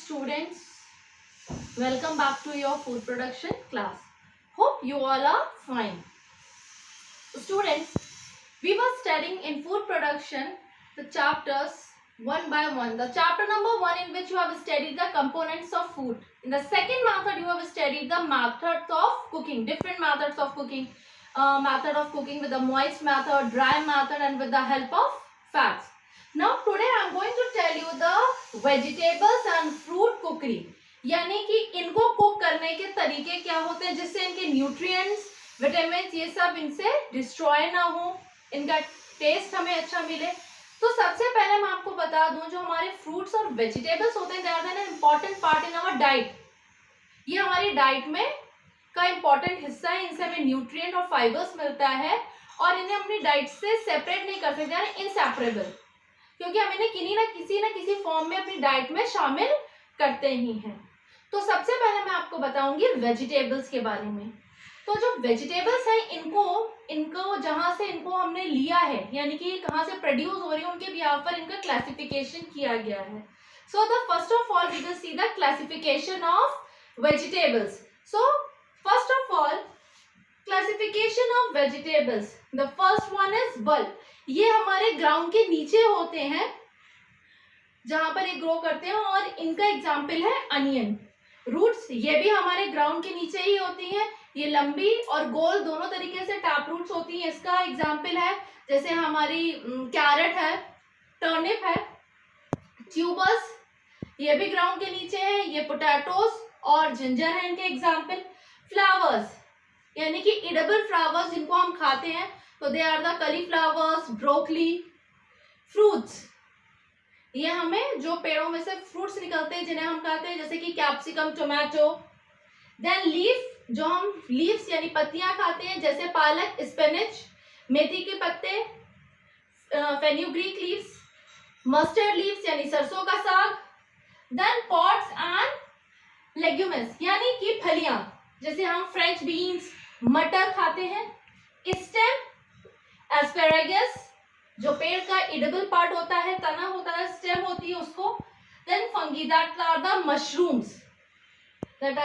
students, welcome back to your food production class. Hope you all are fine. Students, we were studying in food production the chapters one by one. The chapter number 1 in which you have studied the components of food. In the second method you have studied the methods of cooking, different methods of cooking. Method of cooking with the moist method, dry method and with the help of fats. Now today I am going to tell you the vegetables and fruit cookery. यानी कि इनको cook करने के तरीके क्या होते हैं जिससे इनके न्यूट्रिएंट्स, विटामिन्स ये सब इनसे डिस्ट्रॉय ना हो, इनका टेस्ट हमें अच्छा मिले. तो सबसे पहले मैं आपको बता दूं जो हमारे फ्रूट्स और वेजिटेबल्स होते हैं, they are an important part in our diet. ये हमारी डाइट में का इम्पॉर्टेंट हिस्सा है. इनसे हमें न्यूट्रिएंट और फाइबर्स मिलता है और इन्हें अपनी डाइट से सेपरेट नहीं कर सकते, यानी इनसेपरेबल, क्योंकि हम इन्हें किसी न किसी फॉर्म में अपनी डाइट में शामिल करते ही हैं. तो सबसे पहले मैं आपको बताऊंगी वेजिटेबल्स के बारे में. तो जो वेजिटेबल्स हैं इनको जहां से इनको हमने लिया है, यानी कि कहां से प्रोड्यूस हो रही है, उनके बिहाफ पर इनका क्लासिफिकेशन किया गया है. So the first of all we will see the classification of vegetables. So first of all classification of vegetables. The first one is bulb. ये हमारे ग्राउंड के नीचे होते हैं जहां पर ये ग्रो करते हैं और इनका एग्जाम्पल है अनियन. रूट्स ये भी हमारे ग्राउंड के नीचे ही होती हैं. ये लंबी और गोल दोनों तरीके से टैप रूट्स होती हैं. इसका एग्जाम्पल है जैसे हमारी कैरेट है, टर्निप है, ट्यूबर्स ये भी ग्राउंड के नीचे है. ये पोटैटोस और जिंजर है इनके एग्जाम्पल. फ्लावर्स यानी कि इडेबल फ्लावर्स जिनको हम खाते हैं, तो they are the cauliflowers, broccoli. Fruits ये हमें जो पेड़ों में से फ्रूट्स निकलते हैं जिन्हें हम खाते हैं, जैसे कि कैप्सिकम, टोमेटो. देन लीफ, जो हम लीव्स यानी पत्तियां खाते हैं, जैसे पालक, स्पिनच, मेथी के पत्ते, फेन्यूग्रीक लीव्स, मस्टर्ड लीव्स यानी सरसों का साग. देन पॉट्स एंड लेग्यूमेंस यानी कि फलियां, जैसे हम फ्रेंच बीन्स, मटर खाते हैं. स्टेम, एस्पेरागस जो पेड़ का एडिबल पार्ट होता है, तना होता है, स्टेम होती है उसको. Then fungi, that are the mushrooms, and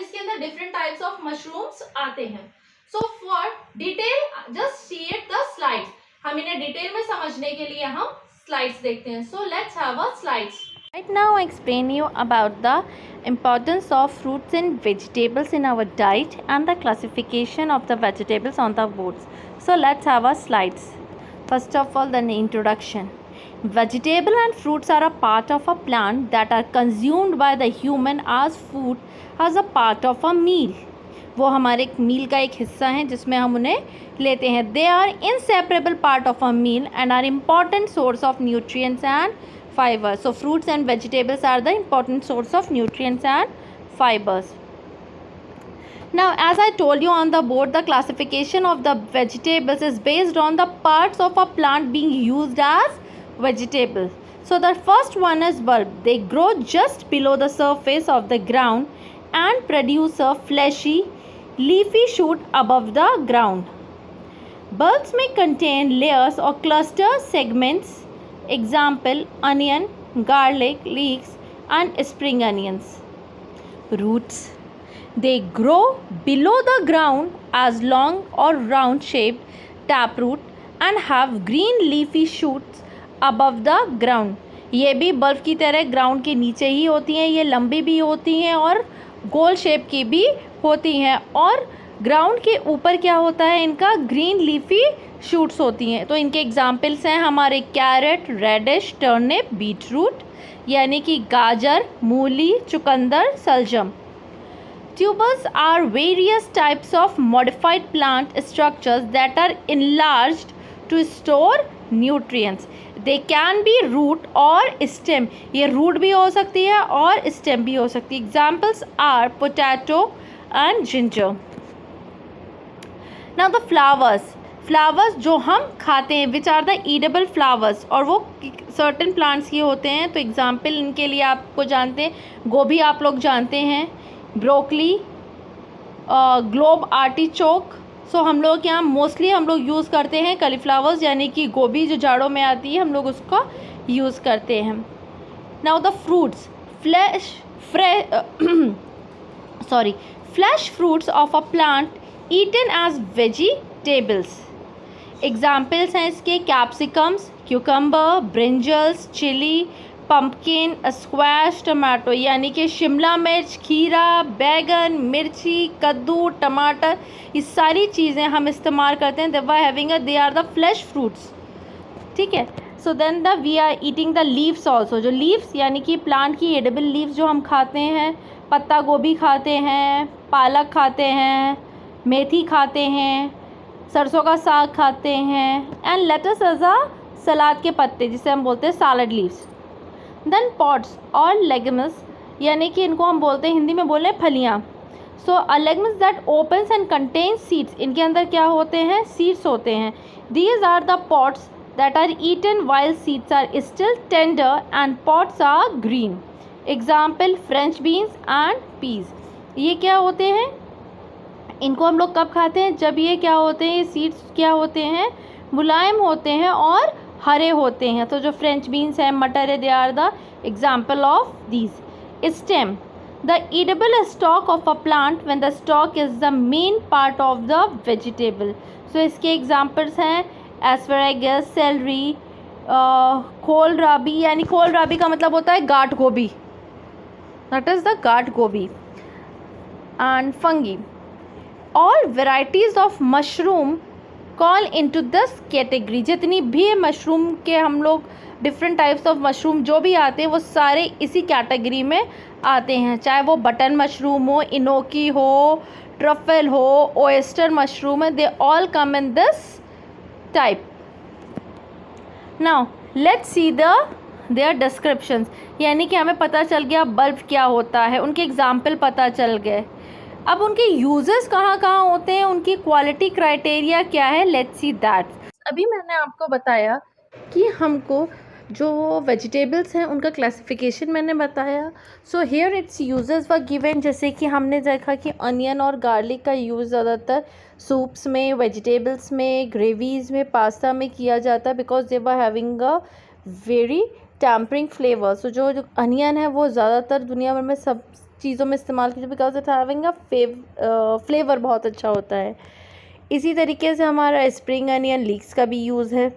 इसके अंदर डिफरेंट टाइप्स ऑफ मशरूम्स आते हैं. So for detail just see it the slides. हम इन्हें डिटेल में समझने के लिए हम स्लाइड्स देखते हैं. So let's have a slides. Right now I explain you about the importance of fruits and vegetables in our diet and the classification of the vegetables on the boards. So let's have our slides. First of all, the introduction. Vegetable and fruits are a part of a plant that are consumed by the human as food as a part of a meal. वो हमारे मील का एक हिस्सा है जिसमें हम उन्हें लेते हैं. They are inseparable part of a meal and are important source of nutrients and fibers. So fruits and vegetables are the important source of nutrients and fibers. Now as I told you on the board, the classification of the vegetables is based on the parts of a plant being used as vegetable. So the first one is bulb. They grow just below the surface of the ground and produce a fleshy, leafy shoot above the ground. Bulbs may contain layers or cluster segments. Example, onion, garlic, leeks and spring onions. Roots. They grow below the ground as long or round shaped taproot and have green leafy shoots above the ground. ये भी bulb की तरह ground के नीचे ही होती हैं. ये लंबी भी होती हैं और गोल शेप की भी होती हैं और ग्राउंड के ऊपर क्या होता है, इनका ग्रीन लीफी शूट्स होती हैं. तो इनके एग्जाम्पल्स हैं हमारे कैरेट, रेडिश, टर्निप, बीटरूट यानी कि गाजर, मूली, चुकंदर, सलजम. Tubers are various types of modified plant structures that are enlarged to store nutrients. They can be root or stem. ये root भी हो सकती है और stem भी हो सकती है. Examples are potato and ginger. Now the flowers जो हम खाते हैं which are the edible flowers, और वो certain plants के होते हैं. तो example इनके लिए आपको जानते हैं, गोभी आप लोग जानते हैं, ब्रोकली, ग्लोब आर्टिचोक. सो हम लोग यहाँ मोस्टली हम लोग यूज़ करते हैं कॉलीफ्लावर्स यानी कि गोभी जो जाड़ों में आती है, हम लोग उसका यूज़ करते हैं. Now the fruits. flesh fruits of a plant eaten as vegetables. Examples हैं इसके capsicums, cucumber, brinjals, chilli, pumpkin, squash, tomato यानी कि शिमला मिर्च, खीरा, बैगन, मिर्ची, कद्दू, टमाटर, ये सारी चीज़ें हम इस्तेमाल करते हैं। They are the flesh fruits, ठीक है। So then we are eating the leaves also, जो लीव्स यानी कि प्लांट की एडिबल लीव्स जो हम खाते हैं, पत्ता गोभी खाते हैं, पालक खाते हैं, मेथी खाते हैं, सरसों का साग खाते हैं, एंड लेटस एज अ सलाद के पत्ते जिसे हम बोलते हैं सैलड लीव्स। देन पॉट्स और लेगम्स यानी कि इनको हम बोलते हैं, हिंदी में बोले फलियाँ। So a legumes that opens and contain seeds, इनके अंदर क्या होते हैं, सीड्स होते हैं। These are the pods that are eaten while seeds are still tender and pods are green. Example French beans and peas. ये क्या होते हैं, इनको हम लोग कब खाते हैं, जब ये क्या होते हैं, ये सीड्स क्या होते हैं, मुलायम होते हैं और हरे होते हैं। तो जो फ्रेंच बीन्स हैं, मटर है, they are the example of these. Stem, the eatable stalk of a plant when the stalk is the main part of the vegetable. So इसके एग्जाम्पल्स हैं एस्पैरागस, सेलरी, कोलराबी, यानी कोलराबी का मतलब होता है गाठ गोभी, दैट इज़ द गाठ गोभी, and fungi. All varieties of mushroom call into this category, जितनी भी मशरूम के हम लोग डिफरेंट टाइप्स ऑफ मशरूम जो भी आते हैं वो सारे इसी कैटेगरी में आते हैं, चाहे वो बटन मशरूम हो, इनोकी हो, ट्रफल हो, ओएस्टर मशरूम है, they all come in this type. Now let's see their descriptions, यानी कि हमें पता चल गया बल्ब क्या होता है, उनके एग्जाम्पल पता चल गए। अब उनके यूजेस कहाँ कहाँ होते हैं, उनकी क्वालिटी क्राइटेरिया क्या है, लेट्स सी दैट। अभी मैंने आपको बताया कि हमको जो वेजिटेबल्स हैं उनका क्लासिफिकेशन मैंने बताया। So here it's uses were given, जैसे कि हमने देखा कि अनियन और गार्लिक का यूज़ ज़्यादातर सूप्स में, वेजिटेबल्स में, ग्रेवीज़ में, पास्ता में किया जाता है, because they were having a very tempering flavour. So जो अनियन है वो ज़्यादातर दुनिया भर में सब चीज़ों में इस्तेमाल कीजिए, because it having a flavour बहुत अच्छा होता है। इसी तरीके से हमारा स्प्रिंग अनियन लीक्स का भी यूज़ है।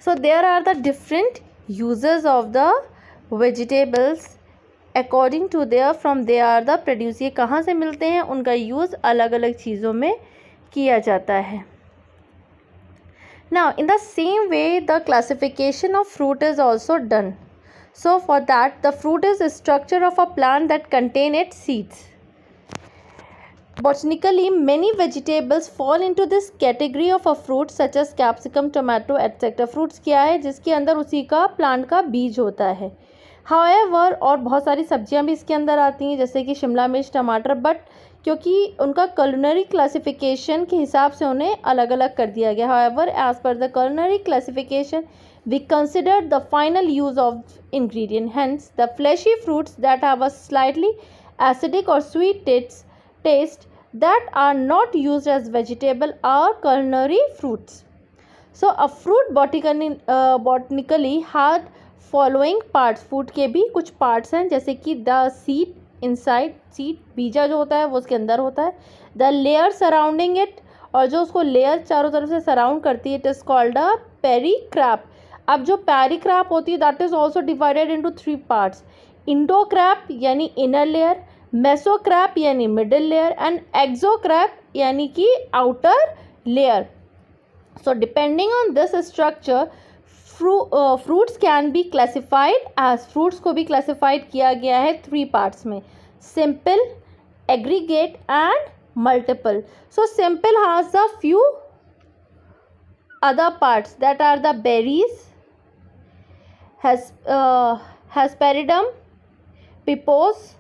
So there are the different uses of the vegetables according to their from they are the produce, ये कहाँ से मिलते हैं, उनका यूज़ अलग अलग चीज़ों में किया जाता है। Now in the same way the classification of fruit is also done. So for that the fruit is a structure of a plant that contain its seeds. Botanically, many vegetables fall into this category of a fruit such as capsicum, tomato, etc. Fruits क्या है, जिसके अंदर उसी का plant का बीज होता है। However, और बहुत सारी सब्जियां भी इसके अंदर आती हैं, जैसे कि शिमला मिर्च, टमाटर, बट क्योंकि उनका culinary classification के हिसाब से उन्हें अलग अलग कर दिया गया। However, as per the culinary classification, we consider the final use of ingredient. Hence, the fleshy fruits that have a slightly acidic or sweet taste that are not used as vegetable are culinary fruits. So a fruit botanically had following parts. fruit के भी कुछ parts हैं, जैसे कि the seed, inside seed, बीजा जो होता है वो उसके अंदर होता है, the layer surrounding it, और जो उसको layer चारों तरफ से surround करती है, it is called a pericarp. अब जो pericarp होती है that is also divided into 3 parts. endocarp यानी inner layer, मेसोक्रैप यानी मिडिल लेयर, एंड एक्सोक्रैप यानी कि outer layer. So depending on this structure fruits can be classified as, fruits को भी क्लासिफाइड किया गया है 3 पार्ट्स में, simple, aggregate and multiple. So simple has the few other parts that are the berries, hesperidum, pipos,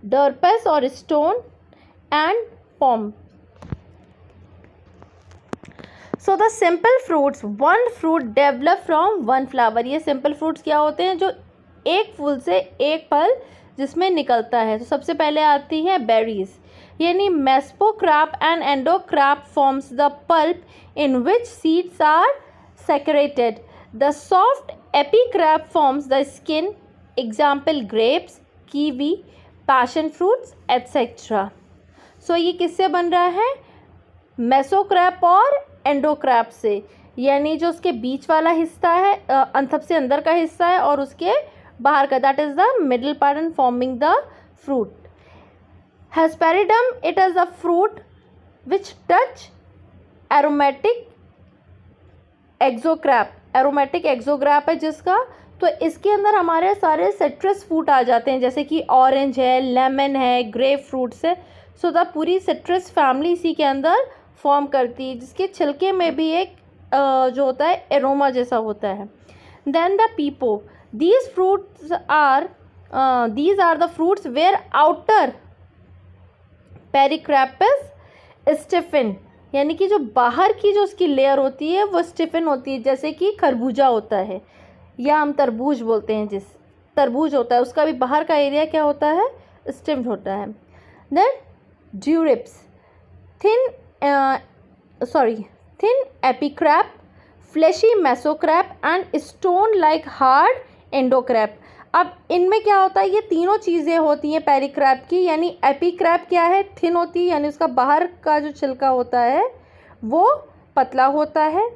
derpes or stone, and pom. So the simple fruits, one fruit develop from one flower. ये simple fruits क्या होते हैं? जो एक फूल से एक फल जिसमें निकलता है. तो सबसे पहले आती है berries, यानी mesocrap and endocrap forms the pulp in which seeds are secreted. The soft epicrap forms the skin example grapes, kiwi, passion fruits etcetera. So ये किससे बन रहा है? मेसोक्रैप और एंडोक्रैप से, यानी जो उसके बीच वाला हिस्सा है, सबसे अंदर का हिस्सा है, और उसके बाहर का, that is the middle part and forming the fruit. Hesperidium, it is a fruit which touch aromatic exocarp, aromatic exocarp है जिसका, तो इसके अंदर हमारे सारे सिट्रस फ्रूट आ जाते हैं, जैसे कि ऑरेंज है, लेमन है, ग्रेप फ्रूट्स है। सो द पूरी सिट्रस फैमिली इसी के अंदर फॉर्म करती है, जिसके छिलके में भी एक जो होता है एरोमा जैसा होता है। Then the pepo, these are the fruits where outer pericarps stiffen, यानी कि जो बाहर की जो उसकी लेयर होती है वो स्टिफन होती है, जैसे कि खरबूजा होता है या हम तरबूज बोलते हैं, जिस तरबूज होता है उसका भी बाहर का एरिया क्या होता है? स्टिफ्ड होता है। Then drupes, thin epicarp, fleshy mesocarp and stone like hard endocarp. अब इनमें क्या होता है? ये तीनों चीज़ें होती हैं पेरिक्रैप की, यानी एपिक्रैप क्या है? थिन होती है, यानी उसका बाहर का जो छिलका होता है वो पतला होता है।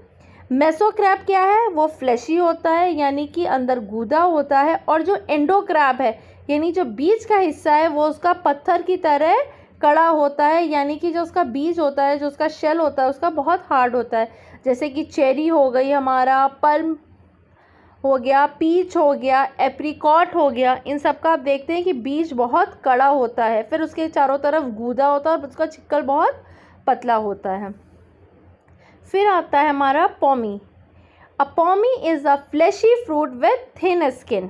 मेसोक्रैप क्या है? वो फ्लेशी होता है, यानी कि अंदर गूदा होता है। और जो एंडोक्रैप है, यानी जो बीज का हिस्सा है, वो उसका पत्थर की तरह कड़ा होता है, यानी कि जो उसका बीज होता है, जो उसका शेल होता है, उसका बहुत हार्ड होता है। जैसे कि चेरी हो गई हमारा, पल्म हो गया, पीच हो गया, एप्रिकॉट हो गया, इन सब का आप देखते हैं कि बीज बहुत कड़ा होता है, फिर उसके चारों तरफ गूदा होता है और उसका छिक्कल बहुत पतला होता है। फिर आता है हमारा pome. A pome is a fleshy fruit with thin skin.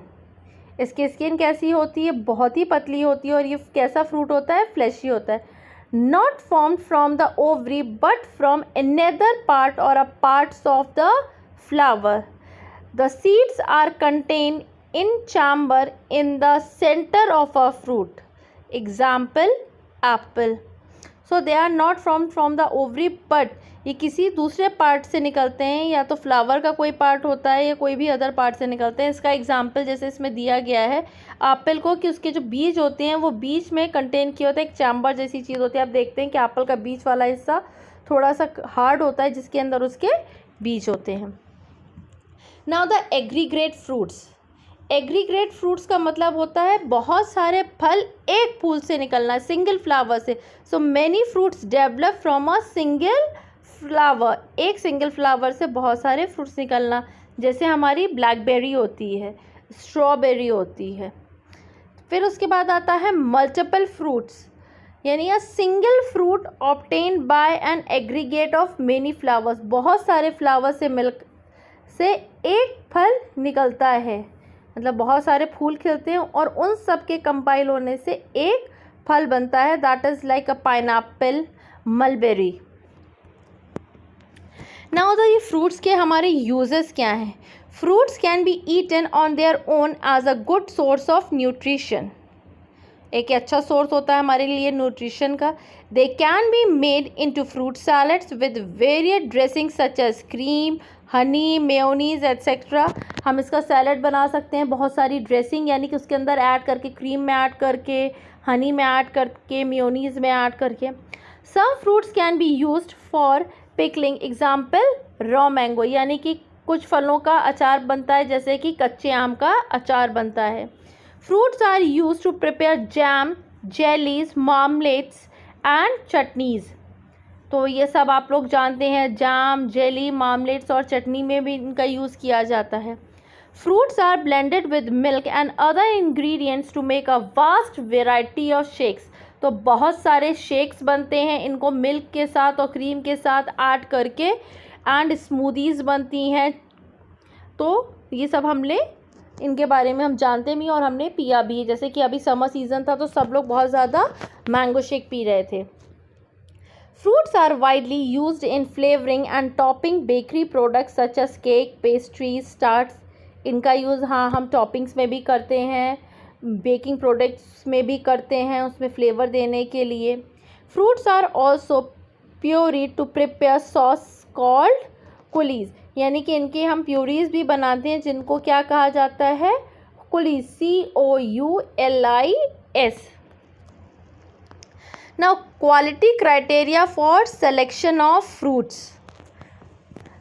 इसकी स्किन कैसी होती है? बहुत ही पतली होती है। और ये कैसा फ्रूट होता है? फ्लेशी होता है। Not formed from the ovary but from another part और a parts of the flower. The seeds are contained in chamber in the center of a fruit. Example, apple. So they are not from the ovary, but ये किसी दूसरे part से निकलते हैं, या तो flower का कोई पार्ट होता है या कोई भी अदर पार्ट से निकलते हैं। इसका एग्जाम्पल जैसे इसमें दिया गया है एप्पल को, कि उसके जो बीज होते हैं वो बीज में कंटेन किया होता है, एक चैम्बर जैसी चीज़ होती है। आप देखते हैं कि एप्पल का बीज वाला हिस्सा थोड़ा सा हार्ड होता है, जिसके अंदर उसके बीज होते हैं। Now the aggregate fruits. Aggregate fruits का मतलब होता है बहुत सारे फल एक फूल से निकलना, सिंगल फ्लावर से। So many fruits develop from a single flower, एक सिंगल फ्लावर से बहुत सारे फ्रूट्स निकलना, जैसे हमारी ब्लैकबेरी होती है, स्ट्रॉबेरी होती है। फिर उसके बाद आता है मल्टीपल फ्रूट्स, यानी a single fruit obtained by an aggregate of many flowers. बहुत सारे फ्लावर से से एक फल निकलता है, मतलब बहुत सारे फूल खिलते हैं और उन सब के कंपाइल होने से एक फल बनता है, that is like a pineapple, mulberry. Now तो ये फ्रूट्स के हमारे यूजेस क्या हैं? Fruits can be eaten on their own as a good source of nutrition. एक अच्छा सोर्स होता है हमारे लिए न्यूट्रिशन का। They can be made into fruit salads with varied dressing such as cream, honey, mayonnaise etcetera. हम इसका salad बना सकते हैं, बहुत सारी ड्रेसिंग यानी कि उसके अंदर ऐड करके, क्रीम में ऐड करके, हनी में ऐड करके, मेयोनीज में ऐड करके। Some fruits can be used for pickling, example raw mango, यानी कि कुछ फलों का अचार बनता है, जैसे कि कच्चे आम का अचार बनता है। Fruits are used to prepare jam, jellies, marmalades and chutneys. तो ये सब आप लोग जानते हैं, जाम, जेली, मार्मलेट्स और चटनी में भी इनका यूज़ किया जाता है। Fruits are blended with milk and other ingredients to make a vast variety of shakes. तो बहुत सारे शेक्स बनते हैं इनको मिल्क के साथ और क्रीम के साथ ऐड करके, एंड स्मूदीज़ बनती हैं। तो ये सब हमने इनके बारे में हम जानते भी और हमने पिया भी, जैसे कि अभी समर सीज़न था तो सब लोग बहुत ज़्यादा मैंगो शेक पी रहे थे। Fruits are widely used in flavoring and topping bakery products such as cake, pastries, tarts. इनका यूज़ हाँ हम टॉपिंग्स में भी करते हैं, बेकिंग प्रोडक्ट्स में भी करते हैं, उसमें फ्लेवर देने के लिए। Fruits are also puree to prepare sauce called coulis, यानी कि इनके हम प्योरीज भी बनाते हैं जिनको क्या कहा जाता है? coulis, COULIS. Now, quality criteria for selection of fruits.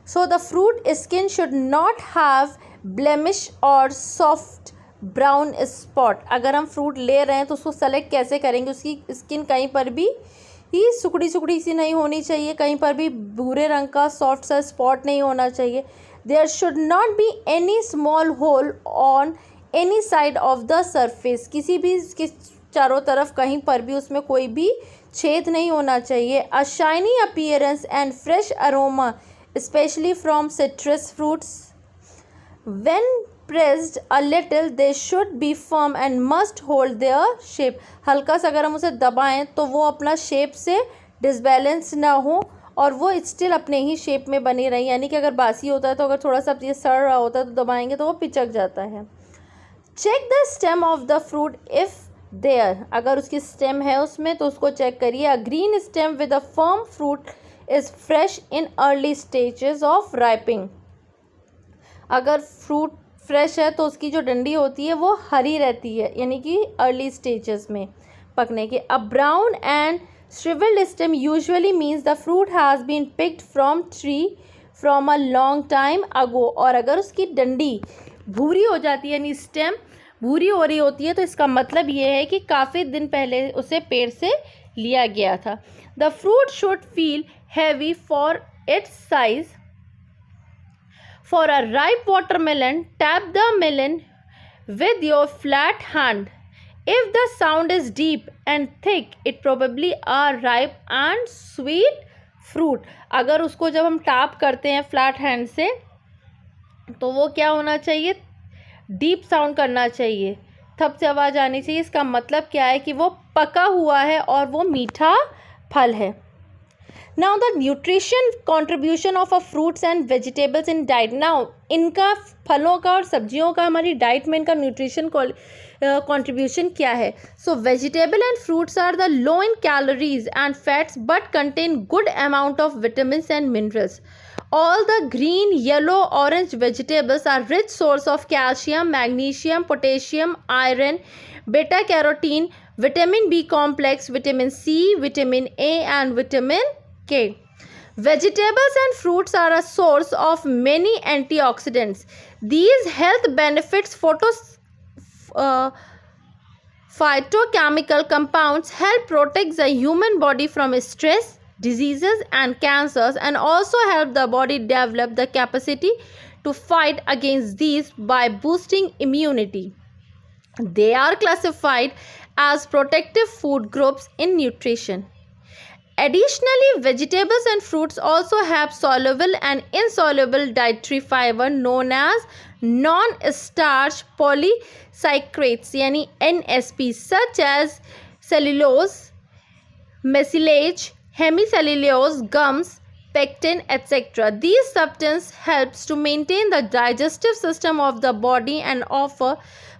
So the fruit skin should not have blemish or soft brown spot. अगर हम फ्रूट ले रहे हैं तो उसको सेलेक्ट कैसे करेंगे? उसकी स्किन कहीं पर भी ही सुकड़ी सुकड़ी सी नहीं होनी चाहिए, कहीं पर भी भूरे रंग का सॉफ्ट सा स्पॉट नहीं होना चाहिए. There should not be any small hole on any side of the surface. किसी भी इसके चारों तरफ कहीं पर भी उसमें कोई भी छेद नहीं होना चाहिए. अ shiny appearance and fresh aroma especially from citrus fruits. When pressed a little, they should be firm and must hold their shape. हल्का सा अगर हम उसे दबाएं तो वो अपना शेप से डिसबैलेंस ना हो और वो स्टिल अपने ही शेप में बनी रहे. यानी कि अगर बासी होता है तो अगर थोड़ा सा ये सड़ रहा होता है तो दबाएंगे तो वो पिचक जाता है. Check the stem of the fruit if there. अगर उसकी स्टेम है उसमें तो उसको चेक करिए. A green stem with a firm fruit is fresh in early stages of ripening. अगर फ्रूट फ्रेश है तो उसकी जो डंडी होती है वो हरी रहती है, यानी कि अर्ली स्टेजेस में पकने के. A brown and shriveled stem usually means the fruit has been picked from tree from a long time ago. और अगर उसकी डंडी भूरी हो जाती है, यानी स्टेम भूरी हो रही होती है, तो इसका मतलब ये है कि काफ़ी दिन पहले उसे पेड़ से लिया गया था. The fruit should feel heavy for its size. For a ripe watermelon, tap the melon with your flat hand. If the sound is deep and thick, it probably a ripe and sweet fruit. अगर उसको जब हम tap करते हैं flat hand से तो वो क्या होना चाहिए? डीप साउंड करना चाहिए, थप से आवाज़ आनी चाहिए. इसका मतलब क्या है कि वो पका हुआ है और वो मीठा फल है. Now the nutrition contribution of a fruits and vegetables in diet. Now इनका फलों का और सब्जियों का हमारी डाइट में इनका न्यूट्रिशन contribution क्या है? So vegetable and fruits are the low in calories and fats but contain good amount of vitamins and minerals. All the green, yellow, orange vegetables are rich source of calcium, magnesium, potassium, iron, beta carotene, vitamin B complex, vitamin C, vitamin A and vitamin K. Vegetables and fruits are a source of many antioxidants. These health benefits phytochemical compounds help protect the human body from stress, diseases and cancers, and also help the body develop the capacity to fight against these by boosting immunity. They are classified as protective food groups in nutrition. Additionally, vegetables and fruits also have soluble and insoluble dietary fiber known as non-starch polysaccharides यानी NSP, such as cellulose, mucilage, hemicellulose, gums, pectin, etc. These substances helps to maintain the digestive system of the body and offer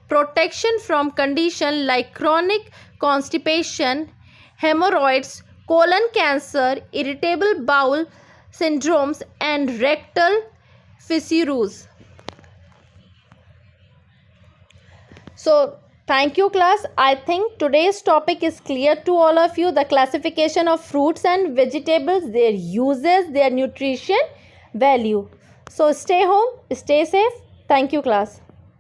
protection from conditions like chronic constipation, hemorrhoids, colon cancer, irritable bowel syndromes and rectal fissures. So thank you class. I think today's topic is clear to all of you. The classification of fruits and vegetables, their uses, their nutrition value. So stay home, stay safe. Thank you class.